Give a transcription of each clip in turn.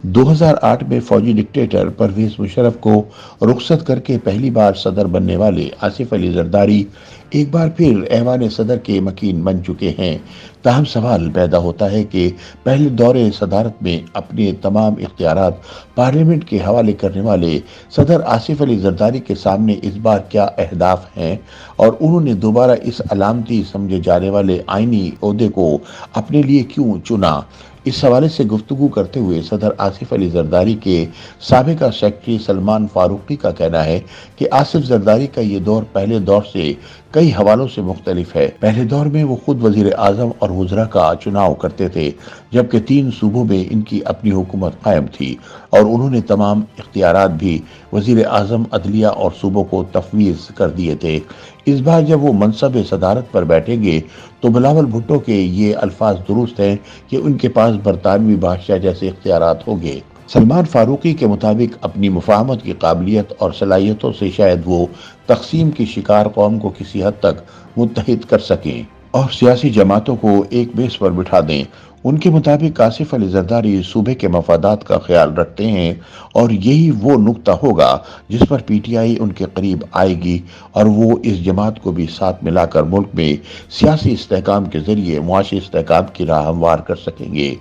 2008 میں فوجی ڈکٹیٹر پرویز مشرف کو رخصت کر کے پہلی بار صدر بننے والے آصف علی زرداری ایک بار پھر ایوان صدر کے مکین بن چکے ہیں۔ تاہم سوال پیدا ہوتا ہے کہ پہلے دور صدارت میں اپنے تمام اختیارات پارلیمنٹ کے حوالے کرنے والے صدر آصف علی زرداری کے سامنے اس بار کیا اہداف ہیں، اور انہوں نے دوبارہ اس علامتی سمجھے جانے والے آئینی عہدے کو اپنے لیے کیوں چنا؟ اس حوالے سے گفتگو کرتے ہوئے صدر آصف علی زرداری کے سابقہ سیکرٹری سلمان فاروقی کا کہنا ہے کہ آصف زرداری کا یہ دور پہلے دور سے کئی حوالوں سے مختلف ہے۔ پہلے دور میں وہ خود وزیر اعظم اور وزراء کا چناؤ کرتے تھے، جبکہ 3 صوبوں میں ان کی اپنی حکومت قائم تھی، اور انہوں نے تمام اختیارات بھی وزیر اعظم، عدلیہ اور صوبوں کو تفویض کر دیے تھے۔ اس بار جب وہ منصب صدارت پر بیٹھیں گے تو بلاول بھٹو کے یہ الفاظ درست ہیں کہ ان کے پاس برطانوی بادشاہ جیسے اختیارات ہوں گے۔ سلمان فاروقی کے مطابق اپنی مفاہمت کی قابلیت اور صلاحیتوں سے شاید وہ تقسیم کی شکار قوم کو کسی حد تک متحد کر سکیں اور سیاسی جماعتوں کو ایک میز پر بٹھا دیں۔ ان کے مطابق آصف علی زرداری صوبے کے مفادات کا خیال رکھتے ہیں، اور یہی وہ نقطہ ہوگا جس پر پی ٹی آئی ان کے قریب آئے گی، اور وہ اس جماعت کو بھی ساتھ ملا کر ملک میں سیاسی استحکام کے ذریعے معاشی استحکام کی راہ ہموار کر سکیں گے۔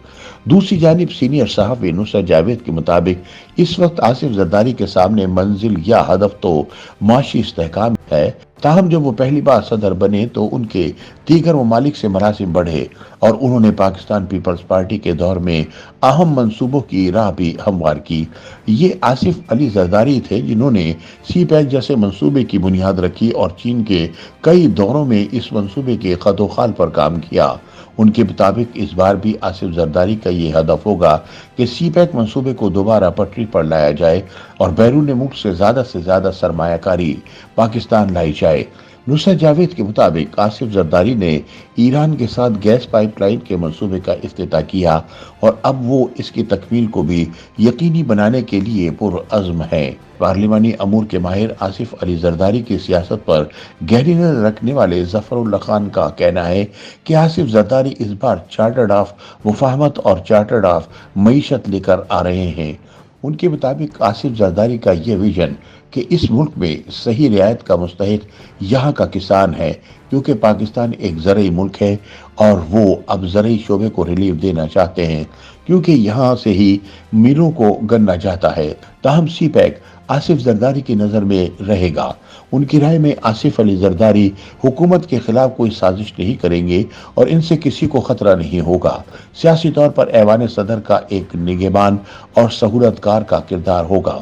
دوسری جانب سینئر صحافی نصرت جاوید کے مطابق اس وقت آصف زرداری کے سامنے منزل یا ہدف تو معاشی استحکام ہے، تاہم جب وہ پہلی بار صدر بنے تو ان کے دیگر ممالک سے مراسم بڑھے، اور انہوں نے پاکستان پیپلز پارٹی کے دور میں اہم منصوبوں کی راہ بھی ہموار کی۔ یہ آصف علی زرداری تھے جنہوں نے سی پیک جیسے منصوبے کی بنیاد رکھی اور چین کے کئی دوروں میں اس منصوبے کے خط و خال پر کام کیا۔ ان کے مطابق اس بار بھی آصف زرداری کا یہ ہدف ہوگا کہ سی پیک منصوبے کو دوبارہ پٹری پر لایا جائے اور بیرون ملک سے زیادہ سرمایہ کاری پاکستان لائی جائے۔ نصرت جاوید کے مطابق آصف زرداری نے ایران کے ساتھ گیس پائپ لائن کے منصوبے کا افتتاح کیا، اور اب وہ اس کی تکمیل کو بھی یقینی بنانے کے لیے پرعزم ہیں۔ پارلیمانی امور کے ماہر آصف علی زرداری کی سیاست پر گہری نظر رکھنے والے ظفر اللہ خان کا کہنا ہے کہ آصف زرداری اس بار چارٹرڈ آف مفاہمت اور چارٹرڈ آف معیشت لے کر آ رہے ہیں۔ ان کے مطابق آصف زرداری کا یہ ویژن کہ اس ملک میں صحیح رعایت کا مستحق یہاں کا کسان ہے، کیونکہ پاکستان ایک زرعی ملک ہے اور وہ اب زرعی شعبے کو ریلیف دینا چاہتے ہیں، کیونکہ یہاں سے ہی میلوں کو گنا جاتا ہے۔ تاہم سی پیک آصف زرداری کی نظر میں رہے گا۔ ان کی رائے میں آصف علی زرداری حکومت کے خلاف کوئی سازش نہیں کریں گے اور ان سے کسی کو خطرہ نہیں ہوگا۔ سیاسی طور پر ایوان صدر کا ایک نگہبان اور سہولت کار کا کردار ہوگا۔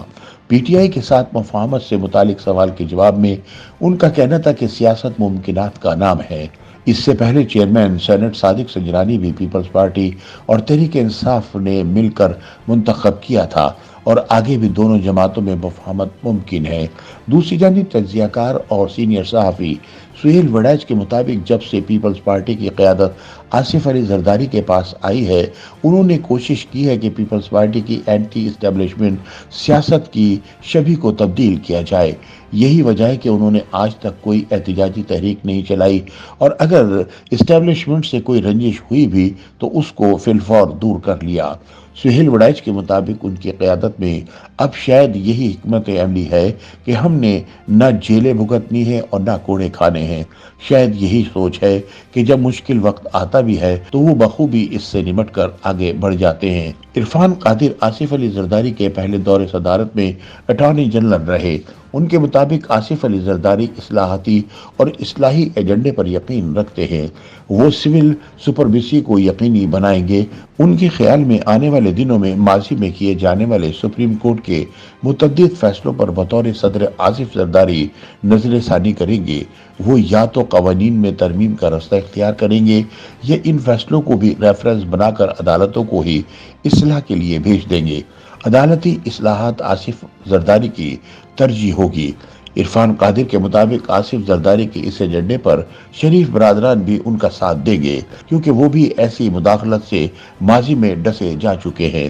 پی ٹی آئی کے ساتھ مفاہمت سے متعلق سوال کے جواب میں ان کا کہنا تھا کہ سیاست ممکنات کا نام ہے۔ اس سے پہلے چیئرمین سینٹ صادق سنجرانی بھی پیپلز پارٹی اور تحریک انصاف نے مل کر منتخب کیا تھا، اور آگے بھی دونوں جماعتوں میں مفاہمت ممکن ہے۔ دوسری جانب تجزیہ کار اور سینئر صحافی سہیل وڑائچ کے مطابق جب سے پیپلز پارٹی کی قیادت آصف علی زرداری کے پاس آئی ہے، انہوں نے کوشش کی ہے کہ پیپلز پارٹی کی اینٹی اسٹیبلشمنٹ سیاست کی شبیہ کو تبدیل کیا جائے۔ یہی وجہ ہے کہ انہوں نے آج تک کوئی احتجاجی تحریک نہیں چلائی، اور اگر اسٹیبلشمنٹ سے کوئی رنجش ہوئی بھی تو اس کو فی الفور دور کر لیا۔ سہیل وڑائچ کے مطابق ان کی قیادت میں اب شاید یہی حکمت عملی ہے کہ ہم نے نہ جیلیں بھگتنی ہیں اور نہ کوڑے کھانے ہیں۔ شاید یہی سوچ ہے کہ جب مشکل وقت آتا بھی ہے تو وہ بخوبی اس سے نمٹ کر آگے بڑھ جاتے ہیں۔ عرفان قادر آصف علی زرداری کے پہلے دور صدارت میں اٹارنی جنرل رہے۔ ان کے مطابق آصف علی زرداری اصلاحاتی اور اصلاحی ایجنڈے پر یقین رکھتے ہیں۔ وہ سول سپریمیسی کو یقینی بنائیں گے۔ ان کے خیال میں آنے والے دنوں میں ماضی میں کیے جانے والے سپریم کورٹ کے متعدد فیصلوں پر بطور صدر آصف زرداری نظر ثانی کریں گے۔ وہ یا تو قوانین میں ترمیم کا راستہ اختیار کریں گے یا ان فیصلوں کو بھی ریفرنس بنا کر عدالتوں کو ہی اصلاح کے لیے بھیج دیں گے۔ عدالتی اصلاحات آصف زرداری کی ترجیح ہوگی۔ عرفان قادر کے مطابق آصف زرداری کے اس ایجنڈے پر شریف برادران بھی ان کا ساتھ دیں گے، کیونکہ وہ بھی ایسی مداخلت سے ماضی میں ڈسے جا چکے ہیں۔